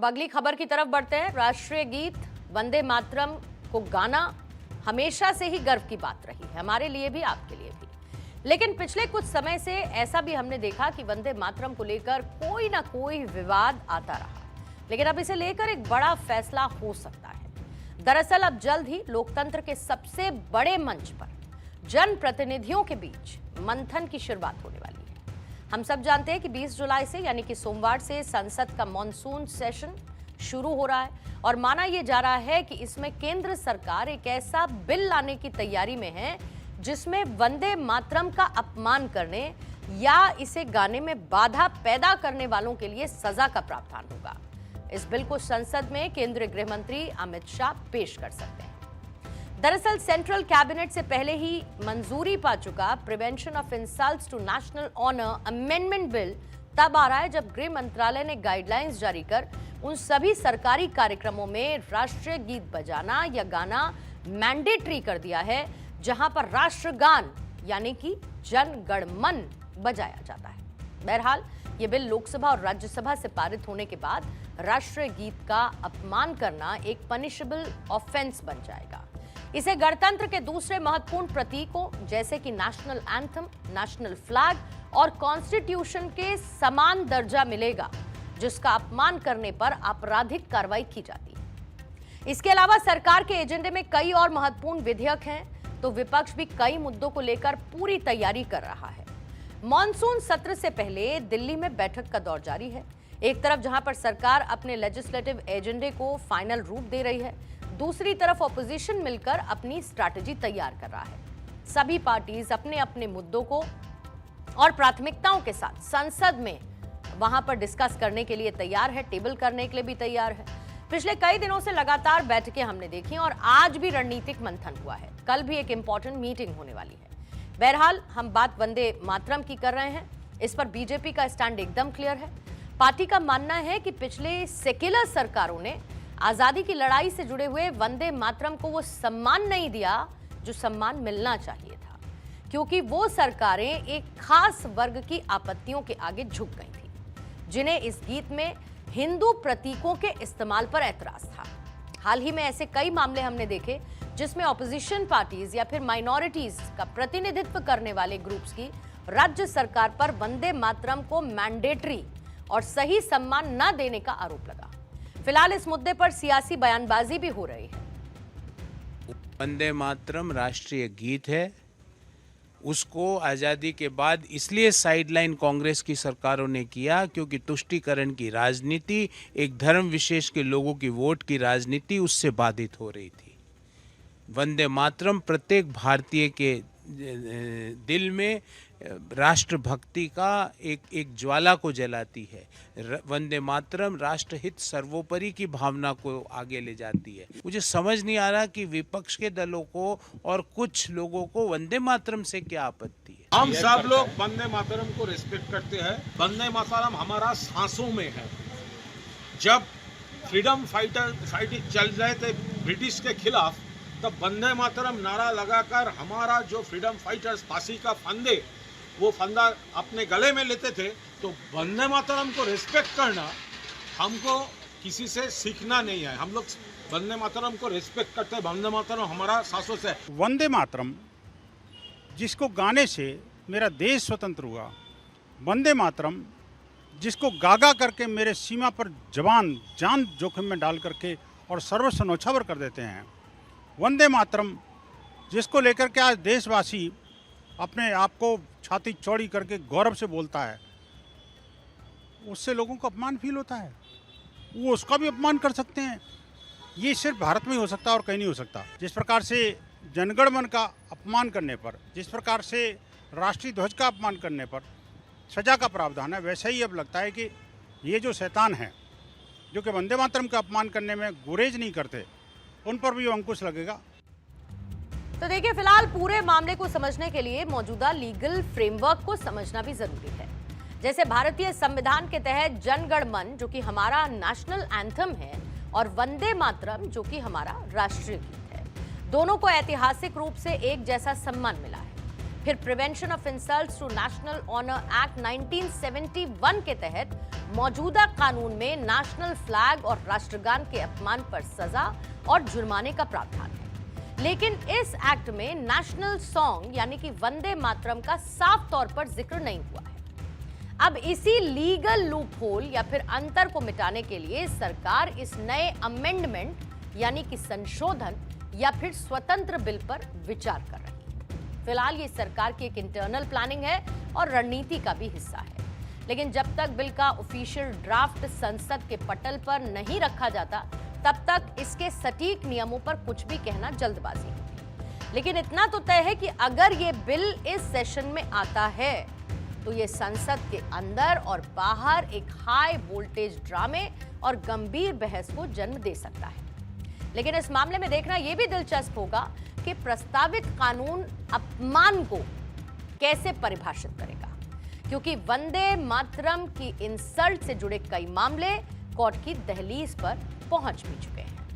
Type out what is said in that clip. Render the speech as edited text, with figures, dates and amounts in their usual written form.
अब अगली खबर की तरफ बढ़ते हैं। राष्ट्रीय गीत वंदे मातरम को गाना हमेशा से ही गर्व की बात रही है, हमारे लिए भी, आपके लिए भी। लेकिन पिछले कुछ समय से ऐसा भी हमने देखा कि वंदे मातरम को लेकर कोई ना कोई विवाद आता रहा, लेकिन अब इसे लेकर एक बड़ा फैसला हो सकता है। दरअसल अब जल्द ही लोकतंत्र के सबसे बड़े मंच पर जनप्रतिनिधियों के बीच मंथन की शुरुआत होने वाली है। हम सब जानते हैं कि 20 जुलाई से यानी कि सोमवार से संसद का मॉनसून सेशन शुरू हो रहा है और माना यह जा रहा है कि इसमें केंद्र सरकार एक ऐसा बिल लाने की तैयारी में है जिसमें वंदे मातरम का अपमान करने या इसे गाने में बाधा पैदा करने वालों के लिए सजा का प्रावधान होगा। इस बिल को संसद में केंद्रीय गृह मंत्री अमित शाह पेश कर सकते हैं। दरअसल सेंट्रल कैबिनेट से पहले ही मंजूरी पा चुका prevention of insults to national honour amendment bill तब आ रहा है जब गृह मंत्रालय ने गाइडलाइंस जारी कर उन सभी सरकारी कार्यक्रमों में राष्ट्रीय गीत बजाना या गाना मैंडेटरी कर दिया है जहां पर राष्ट्रगान यानी कि जन गण मन बजाया जाता है। बहरहाल ये बिल लोकसभा और राज्यसभा से पारित होने के बाद राष्ट्रीय गीत का अपमान करना एक पनिशेबल ऑफेंस बन जाएगा। इसे गणतंत्र के दूसरे महत्वपूर्ण प्रतीकों जैसे कि नेशनल एंथम, नेशनल फ्लैग और कॉन्स्टिट्यूशन के समान दर्जा मिलेगा, जिसका अपमान करने पर आपराधिक कार्रवाई की जाती है। इसके अलावा सरकार के एजेंडे में कई और महत्वपूर्ण विधेयक हैं, तो विपक्ष भी कई मुद्दों को लेकर पूरी तैयारी कर रहा है। मॉनसून सत्र से पहले दिल्ली में बैठक का दौर जारी है। एक तरफ जहां पर सरकार अपने लेजिस्लेटिव एजेंडे को फाइनल रूप दे रही है, दूसरी तरफ ऑपोजिशन मिलकर अपनी स्ट्रैटेजी तैयार कर रहा है। सभी पार्टीज अपने अपने मुद्दों को और प्राथमिकताओं के साथ संसद में वहां पर डिस्कस करने के लिए तैयार है, टेबल करने के लिए भी तैयार है। पिछले कई दिनों से लगातार बैठकें हमने देखी और आज भी रणनीतिक मंथन हुआ है। कल भी एक इंपॉर्टेंट मीटिंग होने वाली है। बहरहाल हम बात वंदे मातरम की कर रहे हैं। इस पर बीजेपी का स्टैंड एकदम क्लियर है। पार्टी का मानना है कि पिछले सेक्युलर सरकारों ने आजादी की लड़ाई से जुड़े हुए वंदे मातरम को वो सम्मान नहीं दिया जो सम्मान मिलना चाहिए था, क्योंकि वो सरकारें एक खास वर्ग की आपत्तियों के आगे झुक गई थी, जिन्हें इस गीत में हिंदू प्रतीकों के इस्तेमाल पर ऐतराज था। हाल ही में ऐसे कई मामले हमने देखे जिसमें ऑपोजिशन पार्टीज या फिर माइनॉरिटीज का प्रतिनिधित्व करने वाले ग्रुप्स की राज्य सरकार पर वंदे मातरम को मैंडेटरी और सही सम्मान न देने का आरोप लगा। फिलहाल इस मुद्दे पर सियासी बयानबाजी भी हो रही है। वंदे मातरम राष्ट्रीय गीत है, उसको आज़ादी के बाद इसलिए साइडलाइन कांग्रेस की सरकारों ने किया क्योंकि तुष्टीकरण की राजनीति, एक धर्म विशेष के लोगों की वोट की राजनीति उससे बाधित हो रही थी। वंदे मातरम प्रत्येक भारतीय के दिल में राष्ट्रभक्ति का एक ज्वाला को जलाती है। वंदे मातरम राष्ट्रहित सर्वोपरि की भावना को आगे ले जाती है। मुझे समझ नहीं आ रहा कि विपक्ष के दलों को और कुछ लोगों को वंदे मातरम से क्या आपत्ति है। हम सब लोग वंदे मातरम को रिस्पेक्ट करते हैं। वंदे मातरम हमारा सांसों में है। जब फ्रीडम फाइटिंग चल रहे थे ब्रिटिश के खिलाफ, तब वंदे मातरम नारा लगाकर हमारा जो फ्रीडम फाइटर्स फांसी का फंदे वो फंदा अपने गले में लेते थे। तो वंदे मातरम को रिस्पेक्ट करना हमको किसी से सीखना नहीं है। हम लोग वंदे मातरम को रिस्पेक्ट करते हैं। वंदे मातरम हमारा सांसों से। वंदे मातरम जिसको गाने से मेरा देश स्वतंत्र हुआ, वंदे मातरम जिसको गागा करके मेरे सीमा पर जान जोखिम में डाल करके और सर्वस्व न्यौछावर कर देते हैं, वंदे मातरम जिसको लेकर के आज देशवासी अपने आप को छाती चौड़ी करके गौरव से बोलता है, उससे लोगों को अपमान फील होता है। वो उसका भी अपमान कर सकते हैं। ये सिर्फ भारत में ही हो सकता है और कहीं नहीं हो सकता। जिस प्रकार से जनगण मन का अपमान करने पर, जिस प्रकार से राष्ट्रीय ध्वज का अपमान करने पर सजा का प्रावधान है, वैसा ही अब लगता है कि ये जो शैतान हैं जो कि वंदे मातरम का अपमान करने में गुरेज नहीं करते, उन पर भी अंकुश लगेगा। तो देखिए, फिलहाल पूरे मामले को समझने के लिए मौजूदा लीगल फ्रेमवर्क को समझना भी जरूरी है। जैसे भारतीय संविधान के तहत जन गण मन जो कि हमारा नेशनल एंथम है और वंदे मातरम जो कि हमारा राष्ट्रीय गीत है, दोनों को ऐतिहासिक रूप से एक जैसा सम्मान मिला है। फिर prevention of insults to national honour act 1971 के तहत मौजूदा कानून में नेशनल फ्लैग और राष्ट्रगान के अपमान पर सजा और जुर्माने का प्रावधान है, लेकिन इस एक्ट में नेशनल सॉन्ग यानी कि वंदे मातरम का साफ तौर पर जिक्र नहीं हुआ है। अब इसी लीगल लूपहोल या फिर अंतर को मिटाने के लिए सरकार इस नए अमेंडमेंट यानी कि संशोधन या फिर स्वतंत्र बिल पर विचार कर रही है। फिलहाल ये सरकार की एक इंटरनल प्लानिंग है और रणनीति का भी हिस्सा है, लेकिन जब तक बिल का ऑफिशियल ड्राफ्ट संसद के पटल पर नहीं रखा जाता तब तक इसके सटीक नियमों पर कुछ भी कहना जल्दबाजी होगी। लेकिन इतना तो तय है कि अगर ये बिल इस सेशन में आता है तो ये संसद के अंदर और बाहर एक हाई वोल्टेज ड्रामे और गंभीर बहस को जन्म दे सकता है। लेकिन इस मामले में देखना यह भी दिलचस्प होगा कि प्रस्तावित कानून अपमान को कैसे परिभाषित करेगा, क्योंकि वंदे मातरम की इंसल्ट से जुड़े कई मामले कोर्ट की दहलीज पर पहुंच भी चुके हैं।